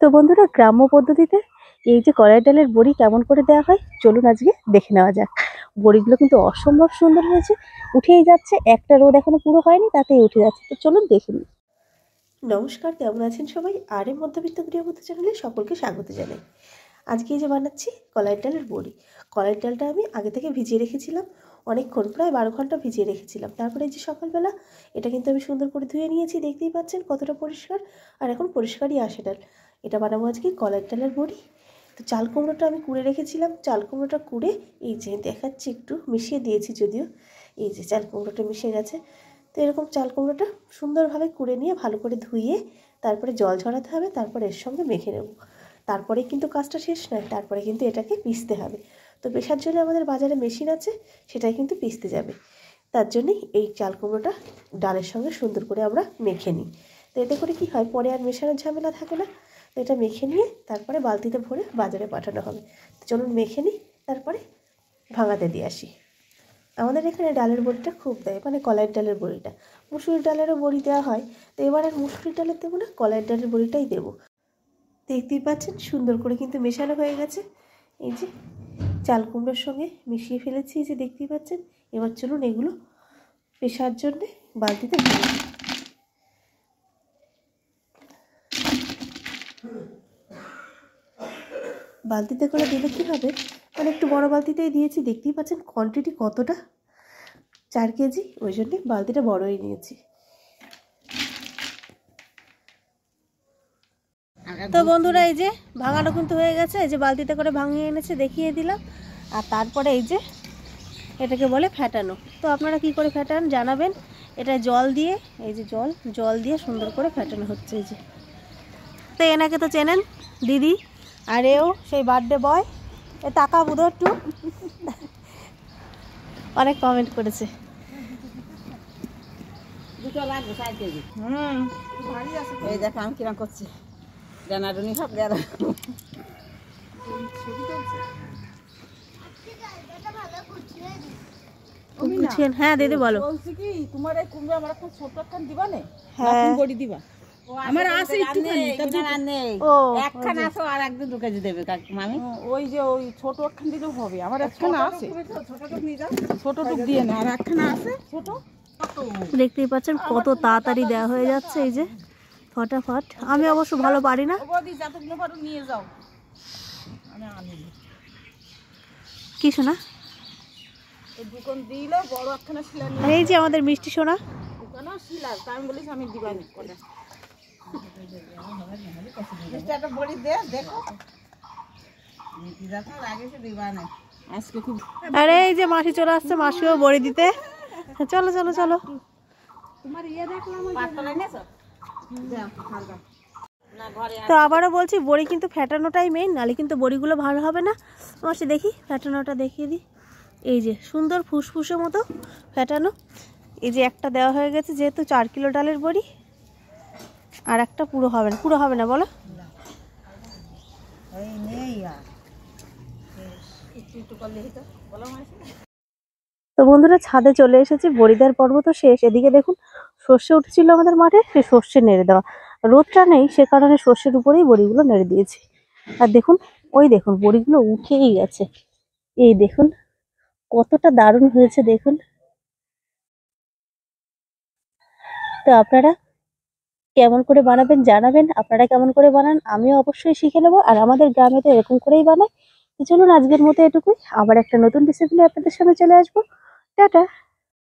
তো বন্ধুরা, গ্রাম্য পদ্ধতিতে এই যে কলাই ডালের বড়ি কেমন করে দেওয়া হয় চলুন আজকে দেখে নেওয়া যাক। বড়িগুলো কিন্তু অসম্ভব সুন্দর হয়েছে, উঠেই যাচ্ছে, একটা রোদ এখনো পুরো হয়নি তাতেই উঠে যাচ্ছে। তো চলুন দেখে নিই। নমস্কার, কেমন আছেন সবাই? আর এর মধ্যবিত্ত গৃহবধূ চ্যানেলে সকলকে স্বাগত জানাই। আজকে এই যে বানাচ্ছি কলাই ডালের বড়ি। কলাই ডালটা আমি আগে থেকে ভিজিয়ে রেখেছিলাম অনেকক্ষণ, প্রায় 12 ঘন্টা ভিজিয়ে রেখেছিলাম। তারপরে এই যে সকালবেলা এটা কিন্তু আমি সুন্দর করে ধুয়ে নিয়েছি, দেখতেই পাচ্ছেন কতটা পরিষ্কার। আর এখন পরিষ্কারই আসে ডাল। এটা বানাবো আজকে কলাই ডালের বড়ি। তো চাল কুমড়োটা আমি কুড়ে রেখেছিলাম, চাল কুমড়োটা কুড়ে এই যে দেখাচ্ছি, একটু মিশিয়ে দিয়েছি যদিও, এই যে চাল কুমড়োটা মিশে গেছে। তো এরকম চাল কুমড়োটা সুন্দরভাবে কুড়ে নিয়ে ভালো করে ধুয়ে তারপরে জল ঝরাতে হবে, তারপরে এর সঙ্গে মেখে নেব। তারপরে কিন্তু কাজটা শেষ নয়, তারপরে কিন্তু এটাকে পিষতে হবে। তো পেশার জন্য আমাদের বাজারে মেশিন আছে, সেটাই কিন্তু পিষতে যাবে। তার জন্যই এই চাল কুমড়োটা ডালের সঙ্গে সুন্দর করে আমরা মেখে নিই। তো এতে করে কি হয়, পরে আর মেশানোর ঝামেলা থাকে না। তো এটা মেখে নিয়ে তারপরে বালতিতে ভরে বাজারে পাঠানো হবে। তো চলুন মেখে নিই, তারপরে ভাঙাতে দিয়ে আসি। আমাদের এখানে ডালের বড়িটা খুব দেয়, মানে কলাইয়ের ডালের বড়িটা। মুসুরির ডালেরও বড়ি দেওয়া হয়, তো এবার আর মুসুরির ডালের দেবো না, কলাইয়ের ডালের বড়িটাই দেবো। দেখতেই পাচ্ছেন সুন্দর করে কিন্তু মেশানো হয়ে গেছে। এই যে চাল কুমড়োর সঙ্গে মিশিয়ে ফেলেছি, এই যে দেখতেই পাচ্ছেন। এবার চলুন এগুলো পেশার জন্যে বালতিতে ভরে দিই। বালতিতে করে দিলে কী হবে, মানে একটু বড় বালতিতেই দিয়েছি, দেখতেই পাচ্ছেন কোয়ান্টিটি কতটা, 4 কেজি, ওই জন্যে বালতিটা বড়ই নিয়েছি। তো বন্ধুরা, এই যে ভাঙানো কিন্তু হয়ে গেছে, এই যে বালতিতে করে ভাঙিয়ে এনেছে দেখিয়ে দিলাম। আর তারপরে এই যে এটাকে বলে ফ্যাটানো। তো আপনারা কি করে ফ্যাটান জানাবেন। এটা জল দিয়ে, এই যে জল দিয়ে সুন্দর করে ফ্যাটানো হচ্ছে। এই যে তো এনাকে তো চেনেন, দিদি। আর এও সেই বার্থডে বয়, এ টাকা বুধ একটু অনেক কমেন্ট করেছে। এই দেখো আমি কিরম করছি, জানাডুনি সব দেওয়া। হ্যাঁ দিদি বলো। বলছি কি, তোমার এই কুমড়ো আমার একটা ছোট একখান দিবা না? হ্যাঁ বড়ি দিবা। আমার আছে একটুখানি, ও একখান আছে, আর একদিন 2 কেজি দেবে মামি। ওই যে ওই ছোট একখান দিলেও হবে, আমার একখান আছে। ছোটটুক নিয়ে যাও, ছোটটুক দিয়ে না, আর একখান আছে ছোট। দেখতেই পাচ্ছেন কত তাড়াতাড়ি দেওয়া হয়ে যাচ্ছে, এই যে ফটাফট। আমি অবশ্য ভালো পারি না। নিয়ে যাও, আমি আনি কি শোনা, দোকান দিলে বড় একখানা শিলা নিয়ে। আর এই যে আমাদের মিষ্টি সোনা, দোকানও শিলা, তাই আমি বলিস আমি দিবানি কোটা। মিষ্টি একটা বড়ি দে, দেখো মিষ্টি যাতে লাগেছে দিবানি আজকে খুব। আরে এই যে মাসি চলে আসছে, মাসিও বড়ি দিতে। চলো চলো চলো। তোমার ইয়ে দেখলাম পাতলা এনেছো, দাও হালকা। না ঘরে তো আবারও বলছি, বড়ি কিন্তু ফ্যাটানোটাই মেইন, নালে কিন্তু বড়িগুলো ভালো হবে না। মাসি দেখি ফ্যাটানোটা দেখিয়ে দিই। এই যে সুন্দর ফুসফুসের মতো ফ্যাটানো। এই যে একটা দেওয়া হয়ে গেছে, যেহেতু 4 কিলো ডালের বড়ি, আর একটা পুরো হবে না বলো। এই নেই আর একটু করলে হতো, বলো মাসি। তো বন্ধুরা, ছাদে চলে এসেছি, বড়ি দেওয়ার পর্ব তো শেষ। এদিকে দেখুন সর্ষে উঠেছিল আমাদের মাঠে, সে সর্ষে নেড়ে দেওয়া। রোদটা নেই, সে কারণে সর্ষের উপরেই বড়িগুলো নেড়ে দিয়েছি। আর দেখুন, ওই দেখুন বড়িগুলো উঠেই গেছে। এই দেখুন কতটা দারুণ হয়েছে দেখুন। তো আপনারা কেমন করে বানাবেন জানাবেন, আপনারা কেমন করে বানান আমিও অবশ্যই শিখে নেবো। আর আমাদের গ্রামে তো এরকম করেই বানায়। তো চলুন আজকের মতো এটুকুই, আবার একটা নতুন রেসিপি নিয়ে আপনাদের সামনে চলে আসবো। টাটা।